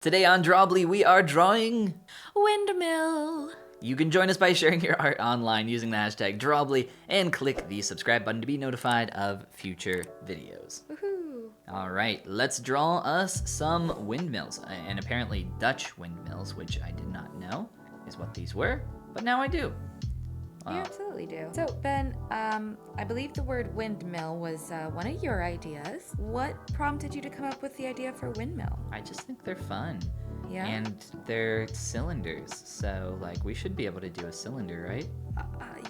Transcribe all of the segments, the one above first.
Today on Drawbli, we are drawing Windmill. You can join us by sharing your art online using the hashtag Drawbli and click the subscribe button to be notified of future videos. Woohoo. All right, let's draw us some windmills, and apparently Dutch windmills, which I did not know is what these were, but now I do. You absolutely do. So, Ben, I believe the word windmill was one of your ideas. What prompted you to come up with the idea for windmill? I just think they're fun. Yeah? And they're cylinders, so like we should be able to do a cylinder, right?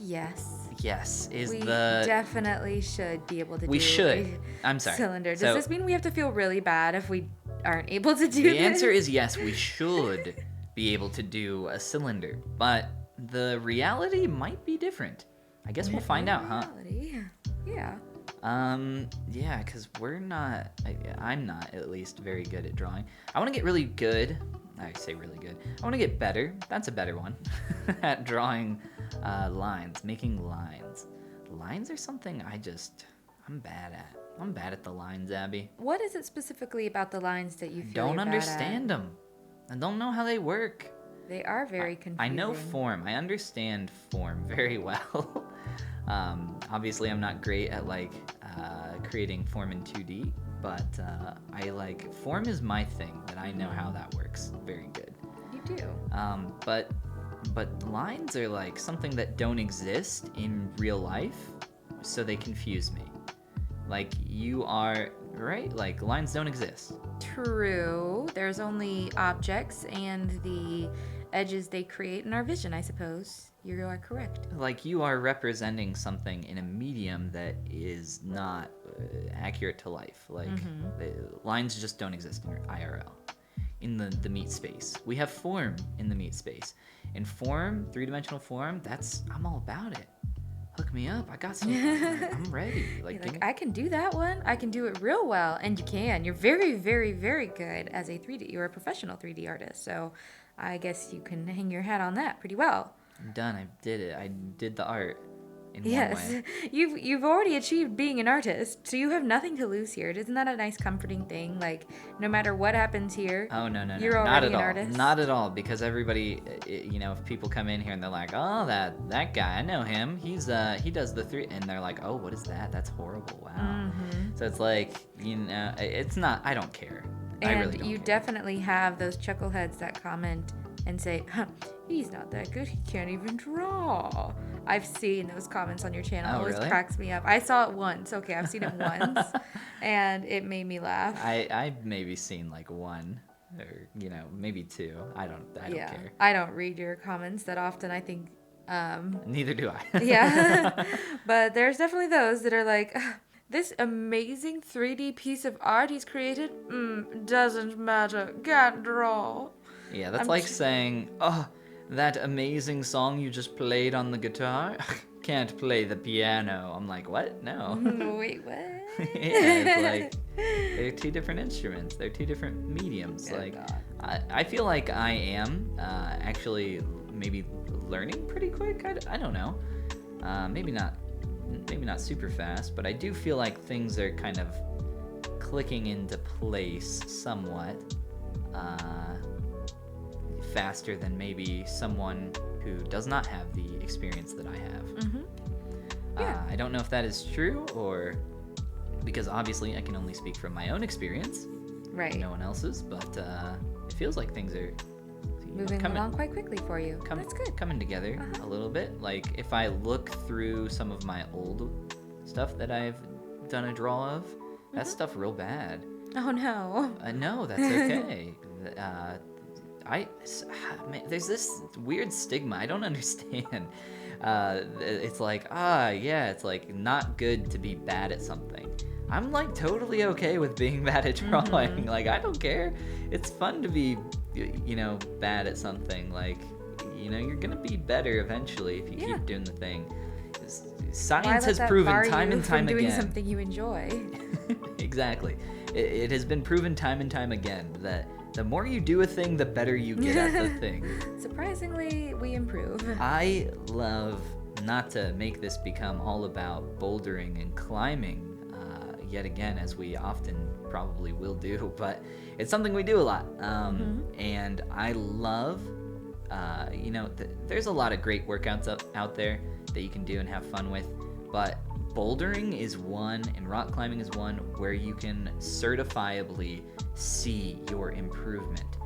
Yes. Yes, We definitely should be able to do should. a I'm sorry. cylinder. Does So- this mean we have to feel really bad if we aren't able to do this? The answer is yes, we should be able to do a cylinder, but the reality might be different. I guess we'll find out, huh? Reality. Yeah. Yeah, because I'm not at least very good at drawing. I want to get really good. I say really good. I want to get better. That's a better one. At drawing lines, making lines. Lines are something I'm bad at. I'm bad at the lines, Abby. What is it specifically about the lines that you feel Don't you're understand bad them. I don't know how they work. at? They are very confusing. I know form. I understand form very well. Obviously, I'm not great at creating form in 2D, but form is my thing. That I know how that works very good. You do. But lines are like something that don't exist in real life, so they confuse me. Like you are right. Like lines don't exist. True. There's only objects and the edges they create in our vision, I suppose. You are correct. Like you are representing something in a medium that is not accurate to life. Like the lines just don't exist in IRL. In the meat space, we have form in the meat space. In form, three-dimensional form, I'm all about it. Hook me up. I got some. I'm ready. I can do that one. I can do it real well, and you can. You're very, very, very good as a 3D. You're a professional 3D artist, so I guess you can hang your hat on that pretty well. I'm done. I did it. I did the art in Yes, one way. you've already achieved being an artist, so you have nothing to lose here. Isn't that a nice, comforting thing? Like, no matter what happens here, Oh no, you're not already at an all. artist. Not at all, because everybody, if people come in here and they're like, oh, that guy, I know him. He does the three, and they're like, oh, what is that? That's horrible. Wow. So it's like, it's not. I don't care. I And really don't you care. definitely have those chuckleheads that comment and say, he's not that good. He can't even draw. I've seen those comments on your channel. Oh, It always really? cracks me up. I saw it once. Okay, I've seen it once, and it made me laugh. I've maybe seen like one, or maybe two. I don't care. I don't read your comments that often. I think, Neither do I. yeah. But there's definitely those that are like, this amazing 3D piece of art he's created, doesn't matter. Can't draw. Yeah, that's I'm like tr- saying, oh, that amazing song you just played on the guitar, can't play the piano. I'm like, what? No. Wait, what? Yeah, it's like they're two different instruments. They're two different mediums. Oh, like God. I feel like I am actually maybe learning pretty quick. I don't know. Maybe not super fast, but I do feel like things are kind of clicking into place somewhat faster than maybe someone who does not have the experience that I have. Yeah. I don't know if that is true, or because obviously I can only speak from my own experience, Right. no one else's, but it feels like things are Moving along quite quickly for you. That's good. coming together a little bit. Like if I look through some of my old stuff that I've done a draw of, that stuff real bad. Oh, no. No, that's okay. There's this weird stigma. I don't understand. It's like, it's like not good to be bad at something. I'm like totally okay with being bad at drawing. Like I don't care. It's fun to be, bad at something. Like, you're gonna be better eventually if you keep doing the thing. Science has proven time and time doing again. something you enjoy. Exactly. It has been proven time and time again that the more you do a thing, the better you get at the thing. Surprisingly, we improve. I love, not to make this become all about bouldering and climbing, yet again, as we often probably will do, but it's something we do a lot. And I love, there's a lot of great workouts out there that you can do and have fun with, but bouldering is one and rock climbing is one where you can certifiably see your improvement.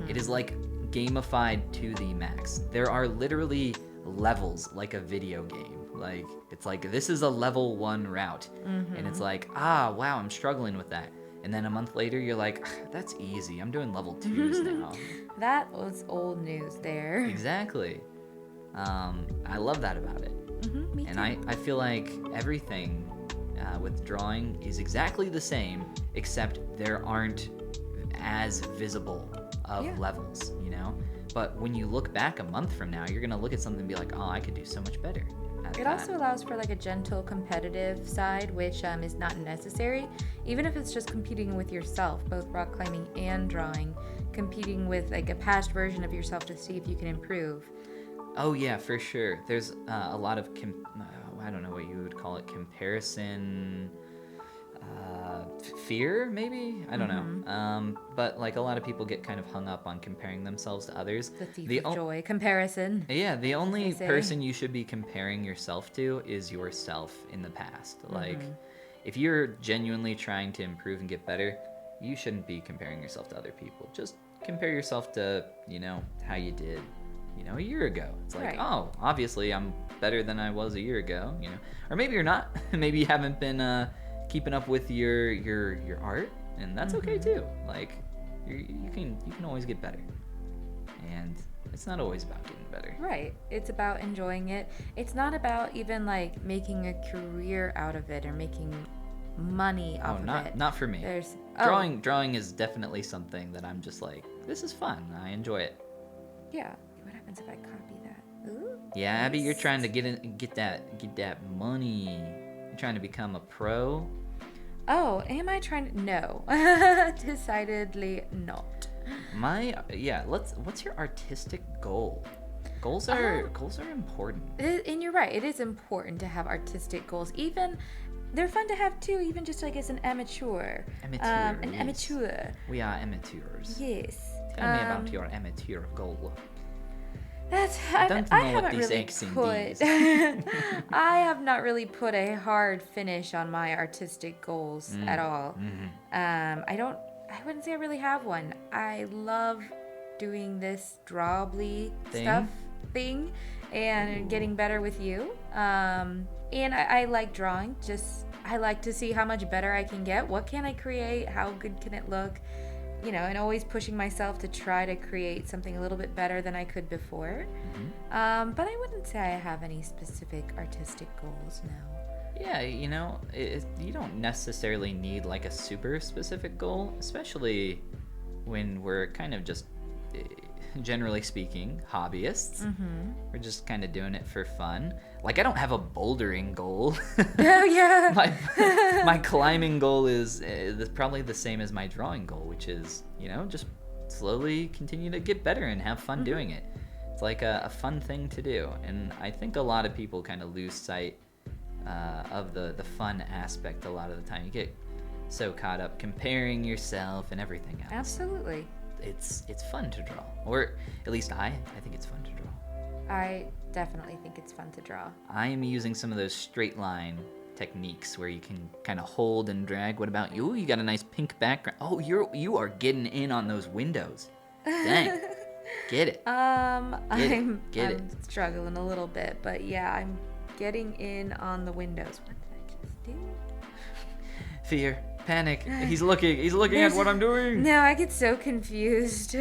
It is like gamified to the max. There are literally levels like a video game. Like, it's like, this is a level 1 route. And it's like, wow, I'm struggling with that. And then a month later, you're like, that's easy. I'm doing level 2s now. That was old news there. Exactly. I love that about it. Me And too. I feel like everything with drawing is exactly the same, except there aren't as visible of levels, you know? But when you look back a month from now, you're going to look at something and be like, oh, I could do so much better at It that. also allows for like a gentle competitive side, which is not necessary, even if it's just competing with yourself, both rock climbing and drawing, competing with like a past version of yourself to see if you can improve. Oh, yeah, for sure. There's a lot of, I don't know what you would call it, comparison, fear, maybe? I don't know. But like a lot of people get kind of hung up on comparing themselves to others. The thief of joy, comparison. Yeah, the only they say. person you should be comparing yourself to is yourself in the past. Like, if you're genuinely trying to improve and get better, you shouldn't be comparing yourself to other people. Just compare yourself to, how you did, a year ago. It's like, oh, obviously I'm better than I was a year ago, Or maybe you're not. Maybe you haven't been keeping up with your art, and that's okay too. Like, you can always get better. And it's not always about getting better. Right. It's about enjoying it. It's not about even like making a career out of it or making money off of it. Not for me. There's drawing is definitely something that I'm just like, this is fun. I enjoy it. Yeah. What happens if I copy that? Ooh. Yeah, Abby, you're trying to get that money. You're trying to become a pro. Oh, am I trying to? No. Decidedly not. What's your artistic goal? Goals are important. And you're right. It is important to have artistic goals. Even they're fun to have too. Even just like as an amateur. An amateur. We are amateurs. Yes. Tell me about your amateur goal. I don't know what haven't these really X and put. Ds. I have not really put a hard finish on my artistic goals at all. I wouldn't say I really have one. I love doing this Drawbli thing and getting better with you. And I like drawing. I like to see how much better I can get. What can I create? How good can it look? And always pushing myself to try to create something a little bit better than I could before. But I wouldn't say I have any specific artistic goals now. Yeah, you don't necessarily need like a super specific goal, especially when we're kind of just, generally speaking, hobbyists. We're just kind of doing it for fun. Like, I don't have a bouldering goal. Oh, yeah. my climbing goal is probably the same as my drawing goal, which is, just slowly continue to get better and have fun doing it. It's like a fun thing to do. And I think a lot of people kind of lose sight of the fun aspect a lot of the time. You get so caught up comparing yourself and everything else. Absolutely. It's fun to draw. Or at least I think it's fun to draw. I definitely think it's fun to draw. I am using some of those straight line techniques where you can kind of hold and drag. What about you? You got a nice pink background. Oh, you are getting in on those windows. Dang. Get it. I'm Get it. struggling a little bit, but yeah, I'm getting in on the windows. What did I just do? Fear, panic. He's looking at what I'm doing. No, I get so confused.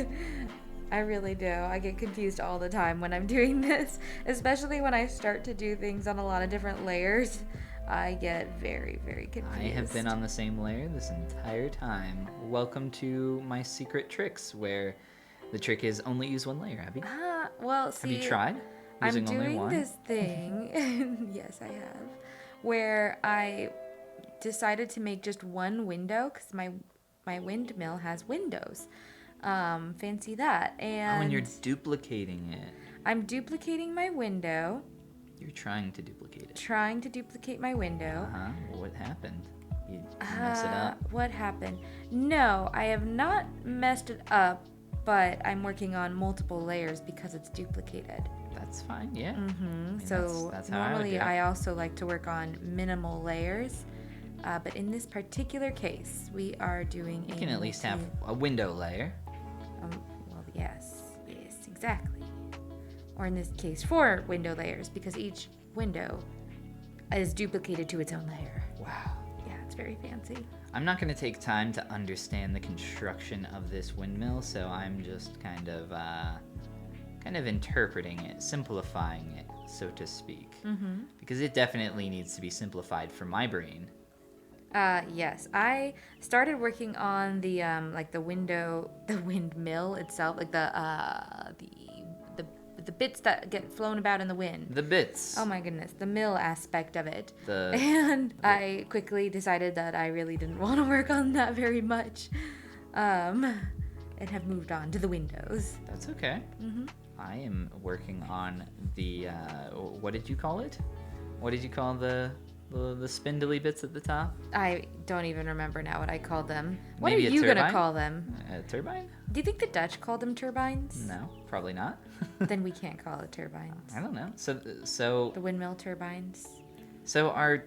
I really do. I get confused all the time when I'm doing this, especially when I start to do things on a lot of different layers. I get very, very confused. I have been on the same layer this entire time. Welcome to my secret tricks, where the trick is only use one layer, Abby. Well, see, have you tried using I'm only doing one? this thing, yes, I have, where I decided to make just one window because my windmill has windows. Fancy that. And you're duplicating it. I'm duplicating my window. You're trying to duplicate it. Trying to duplicate my window. Uh-huh. What happened? You mess it up? What happened? No, I have not messed it up, but I'm working on multiple layers because it's duplicated. That's fine, yeah. I mean, So that's how I would normally do it. I also like to work on minimal layers, but in this particular case, we are doing You can at least have a window layer. Well, yes, exactly. Or in this case, 4 window layers because each window is duplicated to its own layer. Wow. Yeah, it's very fancy. I'm not going to take time to understand the construction of this windmill, so I'm just kind of interpreting it, simplifying it, so to speak. Because it definitely needs to be simplified for my brain. Yes, I started working on the the windmill itself, like the bits that get flown about in the wind. The bits. Oh my goodness, the mill aspect of it. The- And I quickly decided that I really didn't want to work on that very much, and have moved on to the windows. That's okay. I am working on the, what did you call it? What did you call the spindly bits at the top? I don't even remember now what I called them. What Maybe are a you gonna turbine? call them? A turbine? Do you think the Dutch called them turbines? No, probably not. Then we can't call it turbines. I don't know. So The windmill turbines. are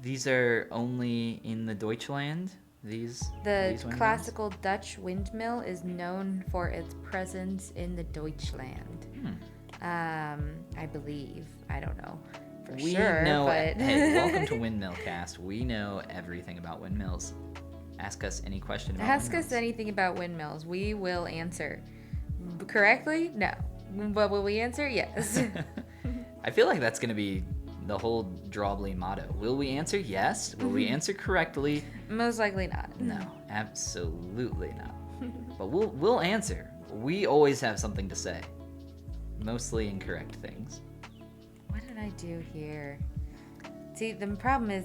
these are only in the Deutschland? These windmills? Classical Dutch windmill is known for its presence in the Deutschland. I believe. I don't know for We sure, know. but Hey, welcome to Windmillcast. We know everything about windmills. Ask us any question about ask windmills. us anything about windmills. We will answer. Correctly? No. But will we answer? Yes. I feel like that's going to be the whole Drawbli motto. Will we answer? Yes. Will we answer correctly? Most likely not. No, absolutely not. But we'll answer. We always have something to say. Mostly incorrect things. What did I do here? See, the problem is,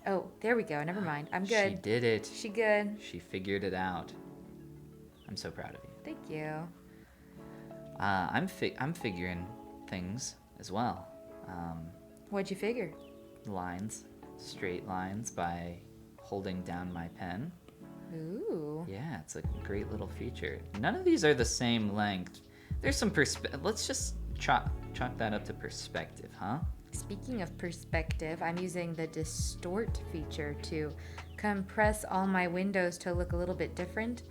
Oh, there we go. Never mind. I'm good. She did it. She good. She figured it out. I'm so proud of you. Thank you. I'm figuring things as well. What'd you figure? Lines, straight lines by holding down my pen. Ooh. Yeah, it's a great little feature. None of these are the same length. There's some let's just chalk that up to perspective, huh? Speaking of perspective, I'm using the distort feature to compress all my windows to look a little bit different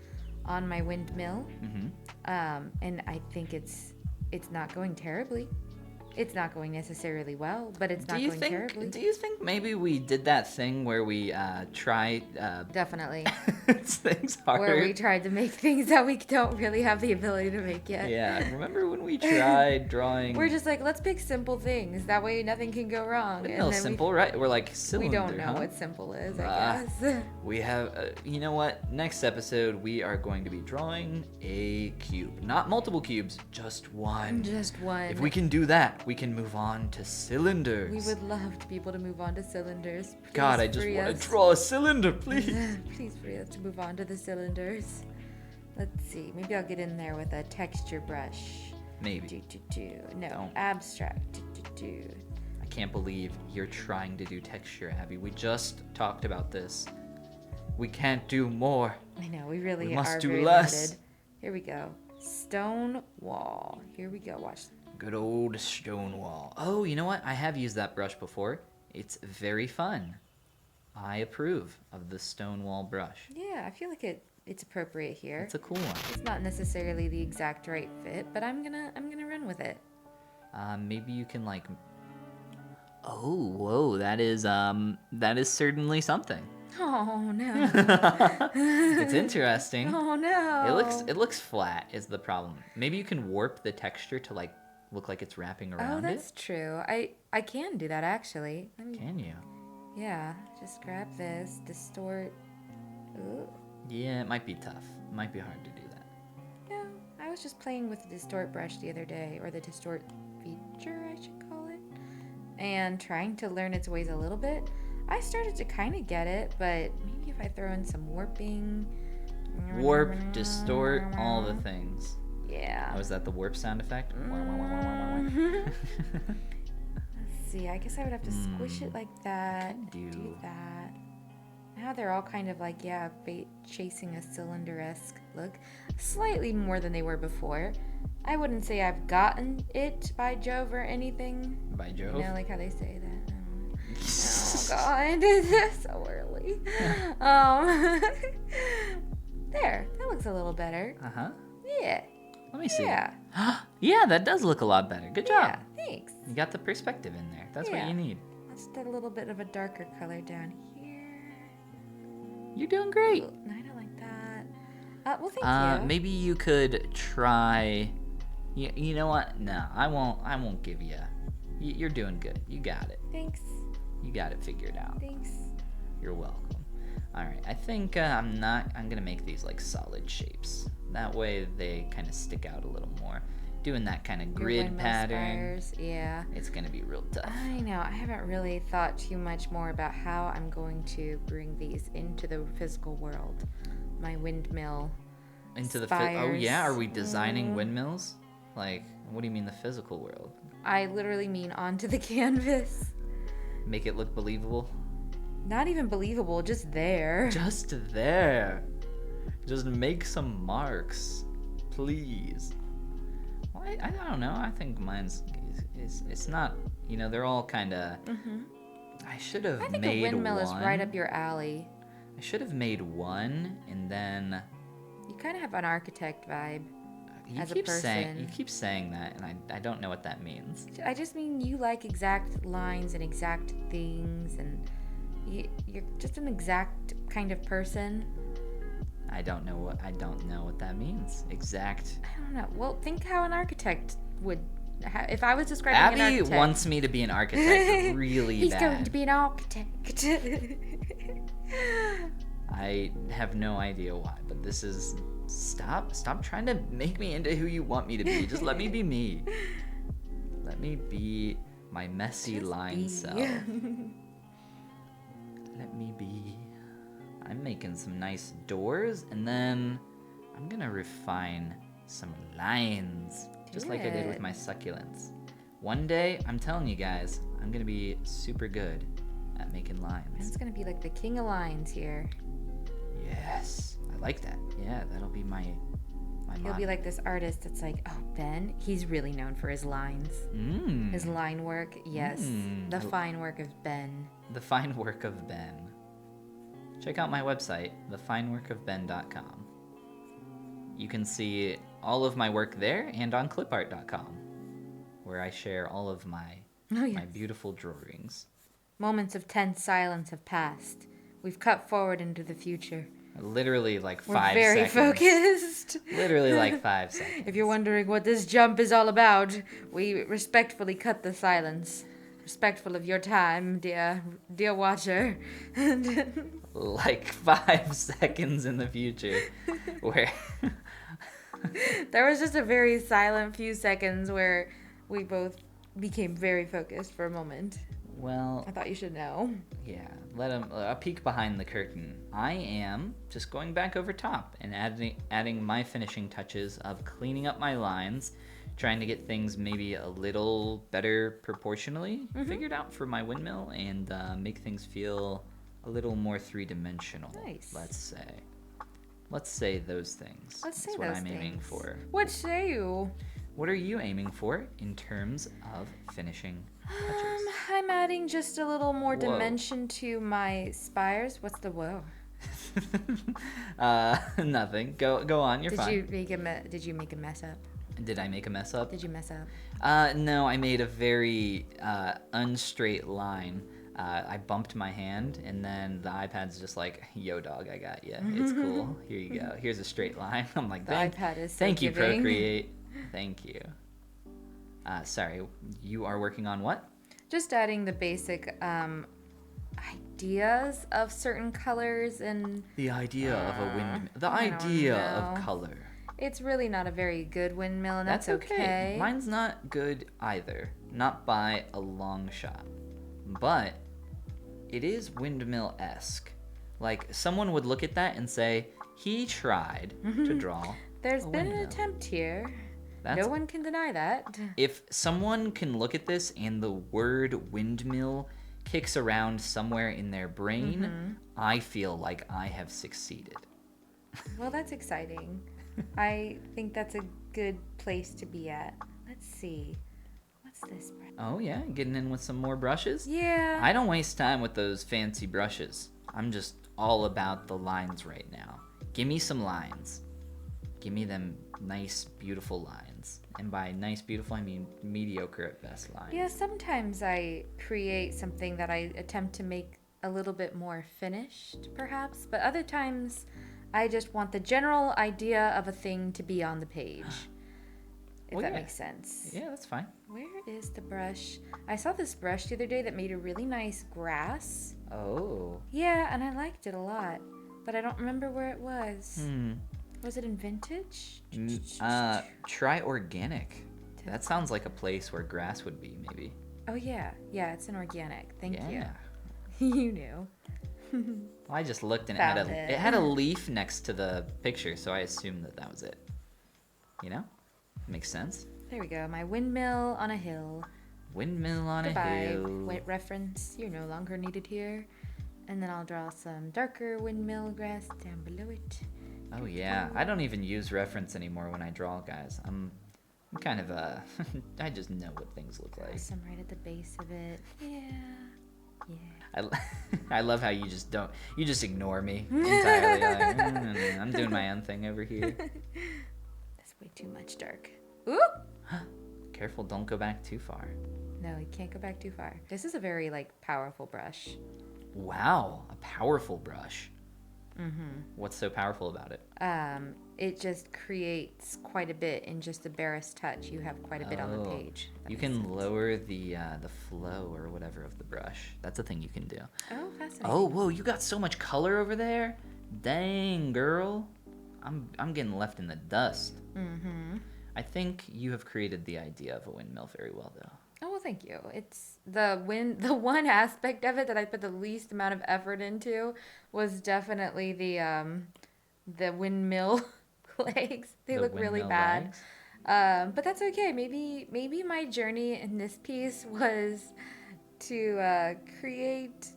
on my windmill. And I think it's not going terribly. It's not going necessarily well, but it's not going terribly. Do you think maybe we did that thing where we tried Definitely. things harder? Where we tried to make things that we don't really have the ability to make yet. Yeah, remember when we tried drawing? We're just like, let's pick simple things. That way nothing can go wrong. No, simple, right? We're like cylinder, we don't know huh? what simple is, I guess. We have, you know what? Next episode, we are going to be drawing a cube. Not multiple cubes, just one. Just one. If we can do that, we can move on to cylinders. We would love to be able to move on to cylinders. Please God, I just free want us. to draw a cylinder, please. Please free us to move on to the cylinders. Let's see. Maybe I'll get in there with a texture brush. Maybe. No, Don't. abstract. I can't believe you're trying to do texture, Abby. We just talked about this. We can't do more. I know, we really We must are do very less. limited. Here we go. Stone wall. Here we go. Watch. Good old stone wall. Oh, you know what? I have used that brush before. It's very fun. I approve of the stone wall brush. Yeah, I feel like it's appropriate here. It's a cool one. It's not necessarily the exact right fit, but I'm gonna run with it. Maybe you can like. Oh, whoa! That is certainly something. Oh no. It's interesting. Oh no. It looks flat. Is the problem? Maybe you can warp the texture to like look like it's wrapping around Oh, that's true. I can do that actually. Let me, Can you? yeah, just grab this, distort. Ooh. Yeah, it might be tough. It might be hard to do that. No, I was just playing with the distort brush the other day, or the distort feature, I should call it, and trying to learn its ways a little bit. I started to kind of get it, but maybe if I throw in some warping. Warp, distort, all the things. Yeah. Oh, is that the warp sound effect? Let's see. I guess I would have to squish it like that. Do. That. Now they're all kind of like, yeah, chasing a cylinder-esque look. Slightly more than they were before. I wouldn't say I've gotten it by Jove or anything. By Jove? You know, like how they say that. Oh, God. It's so early. There. That looks a little better. Uh-huh. Yeah. Let me see. Yeah. Yeah, that does look a lot better. Good job. Yeah, thanks. You got the perspective in there. That's what Yeah. you need. Let's add a little bit of a darker color down here. You're doing great. Ooh, I don't like that. Well, thank you. Maybe you could try. You know what? No, I won't give you. You're doing good. You got it. Thanks. You got it figured out. Thanks. You're welcome. All right. I think I'm gonna make these like solid shapes. That way they kind of stick out a little more. Doing that kind of Your grid windmill pattern. spires, yeah. It's gonna be real tough. I know. I haven't really thought too much more about how I'm going to bring these into the physical world. My windmill. Into the spires. oh yeah, are we designing windmills? Like, what do you mean the physical world? I literally mean onto the canvas. Make it look believable? Not even believable, just there. Just there. Just make some marks, please. Well, I don't know. I think mine's it's not. You know, they're all kind of. I should have I think made a windmill one. is right up your alley. I should have made one, and then. You kind of have an architect vibe. You As a keep saying person. you keep saying that, and I don't know what that means. I just mean you like exact lines and exact things, and you're just an exact kind of person. I don't know what that means. Exact. I don't know. Well, think how an architect would. If I was describing an Abby architect. wants me to be an architect really He's bad. going to be an architect. I have no idea why, but this is stop trying to make me into who you want me to be. Just let me be me. Let me be my messy line self. Let me be. I'm making some nice doors, and then I'm gonna refine some lines, just like I did with my succulents. One day, I'm telling you guys, I'm gonna be super good at making lines. Ben's gonna be like the king of lines here. Yes, I like that. Yeah, that'll be my He'll be like this artist that's like, oh, Ben, he's really known for his lines. His line work, yes. The fine work of Ben. The fine work of Ben. Check out my website, thefineworkofben.com. You can see all of my work there and on clipart.com, where I share all of my beautiful drawings. Moments of tense silence have passed. We've cut forward into the future. Literally like We're 5 very seconds. focused. Literally like 5 seconds. If you're wondering what this jump is all about, we respectfully cut the silence. Respectful of your time, dear watcher. Like 5 seconds in the future, where There was just a very silent few seconds where we both became very focused for a moment. well, I thought you should know. yeah, let him a peek behind the curtain. I am just going back over top and adding my finishing touches of cleaning up my lines, trying to get things maybe a little better proportionally figured out for my windmill, and make things feel a little more three-dimensional. Nice. Let's say those things. Let's say That's what those I'm aiming things. for. What say you? What are you aiming for in terms of finishing touches? I'm adding just a little more Whoa. dimension to my spires. What's the whoa? Nothing. Go on. You're fine. Did you make a mess up? Did I make a mess up? Did you mess up? No, I made a very unstraight line. I bumped my hand, and then the iPad's just like, yo, dog, I got you. It's cool. Here you go. Here's a straight line. I'm like, The iPad is so thank you, giving. Procreate. Thank you. Sorry, you are working on what? Just adding the basic ideas of certain colors, and The idea of a windmill. The I don't idea know. of color. it's really not a very good windmill, and that's okay. Mine's not good either. Not by a long shot. But it is windmill-esque. Like, someone would look at that and say, he tried to draw There's a been an windmill. attempt here. No one can deny that. If someone can look at this and the word windmill kicks around somewhere in their brain, I feel like I have succeeded. Well, that's exciting. I think that's a good place to be at. Let's see. What's this? Oh yeah, getting in with some more brushes? Yeah. I don't waste time with those fancy brushes. I'm just all about the lines right now. Give me some lines. Give me them nice, beautiful lines. And by nice, beautiful, I mean mediocre at best lines. Yeah, sometimes I create something that I attempt to make a little bit more finished, perhaps. But other times, I just want the general idea of a thing to be on the page. If that makes sense. Yeah, that's fine. Where is the brush? I saw this brush the other day that made a really nice grass. Oh. Yeah, and I liked it a lot. But I don't remember where it was. Was it in Vintage? Try organic. That sounds like a place where grass would be, maybe. Oh, yeah. Yeah, it's an organic. Thank you. Yeah. You knew. Well, I just looked and Found it had a leaf next to the picture, so I assumed that was it. You know? Makes sense. There we go. My windmill on a hill. Windmill on Goodbye. a hill. Wait, reference. You're no longer needed here. And then I'll draw some darker windmill grass down below it. Oh yeah, I don't even use reference anymore when I draw, guys. I'm kind of I just know what things look like. Some right at the base of it. Yeah. I love how you just ignore me entirely. Like, I'm doing my own thing over here. That's way too much dark. Ooh! Careful, don't go back too far. No, you can't go back too far. This is a very powerful brush. Wow, a powerful brush. What's so powerful about it? It just creates quite a bit in just the barest touch. You have quite a bit on the page. You can lower the flow or whatever of the brush. That's a thing you can do. Oh, fascinating. Oh, whoa! You got so much color over there. Dang, girl. I'm getting left in the dust. I think you have created the idea of a windmill very well, though. Oh, well, thank you. It's the one aspect of it that I put the least amount of effort into was definitely the windmill legs. They look really bad. But that's okay. Maybe my journey in this piece was to create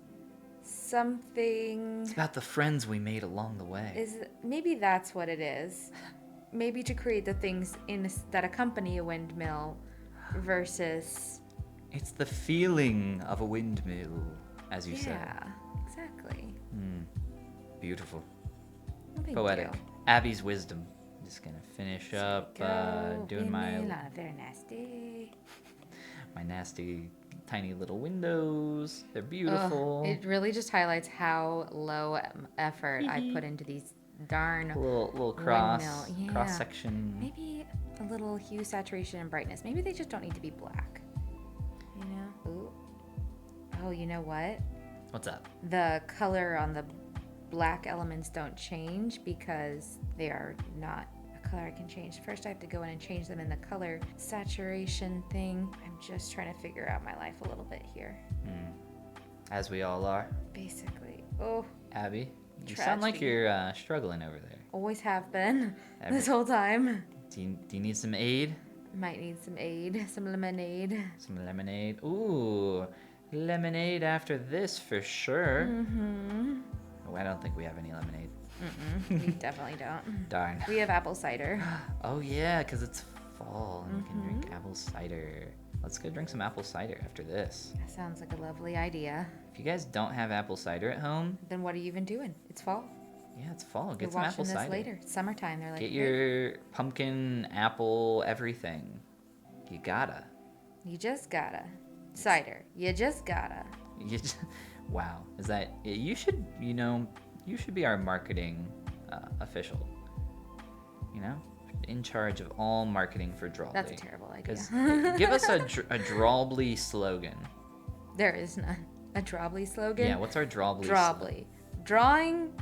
something. It's about the friends we made along the way. Maybe that's what it is. Maybe to create the things that accompany a windmill versus... It's the feeling of a windmill, as you said. Yeah, exactly. Beautiful. Well, thank Poetic. you. Abby's wisdom. Just gonna finish up doing They're nasty. my nasty tiny little windows. They're beautiful. It really just highlights how low effort I put into these darn little cross windmill. cross section. Maybe a little hue, saturation, and brightness. Maybe they just don't need to be black. You know? Ooh. Oh, you know what? What's up? The color on the black elements don't change because they are not a color I can change. First, I have to go in and change them in the color saturation thing. I'm just trying to figure out my life a little bit here. As we all are. Basically. Oh. Abby, you sound like you're struggling over there. Always have been this whole time. Do you need some aid? Might need some aid, some lemonade. Some lemonade. Ooh, lemonade after this for sure. Oh, I don't think we have any lemonade. We definitely don't. Darn. We have apple cider. Oh yeah, because it's fall and we can drink apple cider. Let's go drink some apple cider after this. That sounds like a lovely idea. If you guys don't have apple cider at home, Then what are you even doing? It's fall. yeah, it's fall. Get You're some watching apple this cider. later. It's summertime. They're like, Get "Hey, your pumpkin, apple, everything. You gotta. you just gotta. Cider. You just gotta. You just, wow. Is that you should be our marketing official. You know, in charge of all marketing for Drawbli. That's a terrible idea. Give us a Drawbli slogan. There is none. A Drawbli slogan? Yeah, what's our Drawbli? Drawbli. Drawing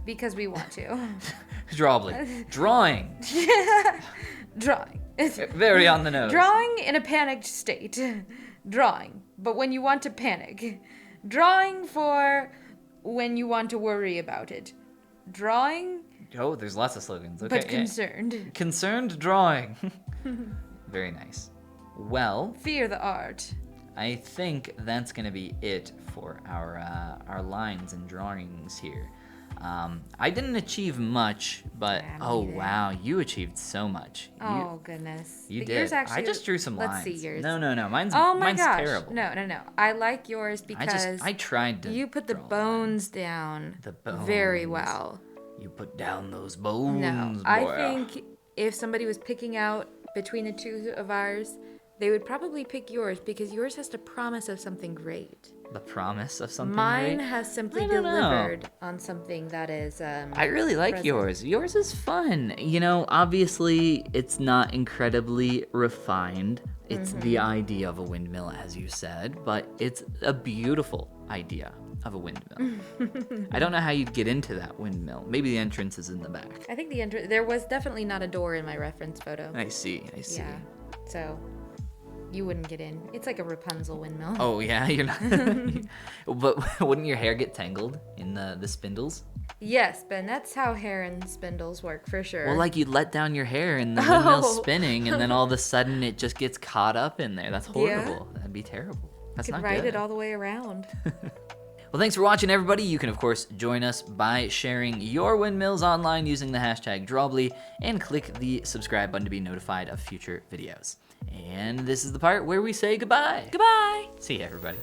because we want to. Drawbli. Drawing. Drawing. It's Very on the nose. drawing in a panicked state. Drawing. But when you want to panic. Drawing for when you want to worry about it. Drawing Oh, there's lots of slogans. Okay, But concerned. Concerned drawing. Very nice. Well, Fear the art. I think that's gonna be it for our lines and drawings here. I didn't achieve much, but Yeah, me oh neither. wow, you achieved so much. Oh goodness. You But did. yours actually, I just drew some let's lines. see yours. No, mine's Oh my mine's gosh. terrible. No. I like yours because I tried to. you put the draw a line. bones down The bones. very well. You put down those bones. No, boy. I think if somebody was picking out between the two of ours, they would probably pick yours because yours has the promise of something great. The promise of something. Mine great? has simply I don't know. delivered on something that is. I really like present. yours. Yours is fun. You know, obviously it's not incredibly refined. It's the idea of a windmill, as you said, but it's a beautiful idea of a windmill. I don't know how you'd get into that windmill. Maybe the entrance is in the back. I think the entrance. There was definitely not a door in my reference photo. I see. Yeah, so you wouldn't get in. It's like a Rapunzel windmill. Oh yeah, you're not. But wouldn't your hair get tangled in the spindles? Yes, Ben, that's how hair and spindles work for sure. Well, like you'd let down your hair and the windmill's Oh. spinning, and then all of a sudden it just gets caught up in there. That's horrible. That'd be terrible. That's you could not ride good. it all the way around. Well, thanks for watching, everybody. You can, of course, join us by sharing your windmills online using the hashtag Drawbli, and click the subscribe button to be notified of future videos. And this is the part where we say goodbye. Goodbye. See you, everybody.